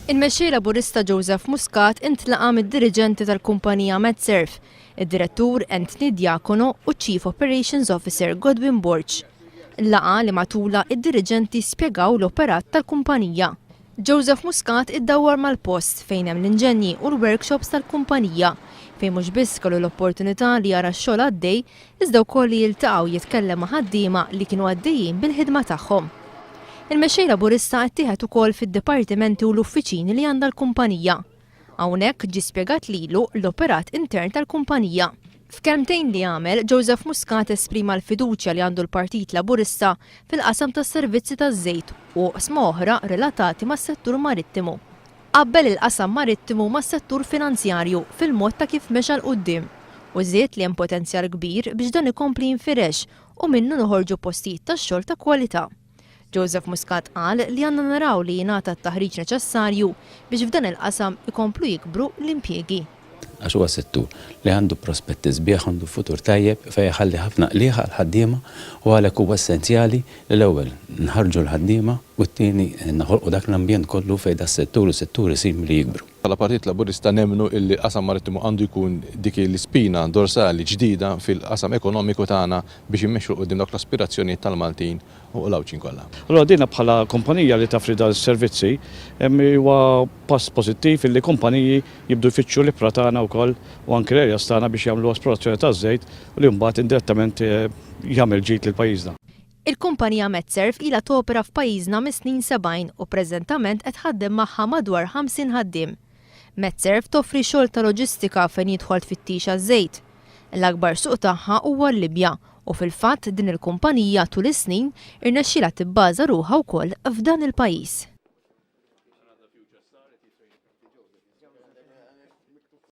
Il-mexxej Laburista Joseph Muscat intlaqa mid-diriġenti tal-kumpanija MedServ, id-direttur Anthony Diakono u Chief Operations Officer Godwin Borch. Il-laqa li matula id-diriġenti spjegaw l-operat tal-kumpanija. Joseph Muscat iddawwar mal-post fejn hemm l-inġenji u l-workshops tal-kumpanija fejn mhux biss kellu l-opportunità li jara x-xogħol għaddej iżda wkoll li jiltaqgħu jitkellem ma' ħaddiema li kienu għaddejjin bil-ħidma tagħhom. Il-mexxej Laburista ttieħed ukoll fid-dipartimenti u l-uffiċini li għandha l-kumpanija. Hawnhekk ġie spjegat lilu l-operat intern tal-kumpanija. F'kelmtejn li għamel, Joseph Muscat esprima l-fiduċja li għandu l-Partit Laburista fil-qasam tas-servizzi taż-żejt u qsma oħra relatati mas-settur marittimu. Qabbel il-qasam marittimu mas-settur finanzjarju fil-mod ta' kif mexa l-qudiem u żied li hemm potenzjal kbir biex dan ikompli jinfirex u minnu noħorġu postijiet tax-xogħol ta' kwalità. Joseph Muscat qal li għandna naraw li jingħata t-taħriġ neċessarju biex f'dan il-qasam ikomplu jikbru l-impjiegi. Għax huwa settur li għandu prospetti sbieħ, għandu futur tajjeb fejn jħalli ħafna qlieħ għall-ħaddiema u għalhekk huwa essenzjali li l-ewwel nħarġu l-ħaddiema u t-tieni naħolqu dak l-ambjent kollu fejn das-settur u settur isir li jikbru. Bħala Partit Laburista nemmnu illi qasam marittimu għandu jkun dik l-ispina dorsali ġdida fil-qasam ekonomiku tagħna biex immexxu qudiem dak l-aspirazzjonijiet tal-Maltin u l-awċin kollha. Allura dina bħala kumpanija li tafri dal-servizzi huwa pass pożittiv illi kumpaniji jibdu jfittxu l-ibra tagħna wkoll u anke l-areas tagħna biex jagħmlu esplorazzjoni taż-żejt u li mbagħad indirettament jagħmel ġid lil pajjiżna. Il-kumpanija MedServ ilha topera f'pajjiżna mis-snin 70 u preżentament qed ħaddem magħha madwar 50 ħaddiem. MedServ toffri xogħol ta' loġistika fejn jidħol tfittix żejt. L-akbar suq tagħha huwa l-Libja u fil-fatt din il-kumpanija tul is-snin irnexxielha tibbaża ruħha wkoll f'dan il-pajjiż.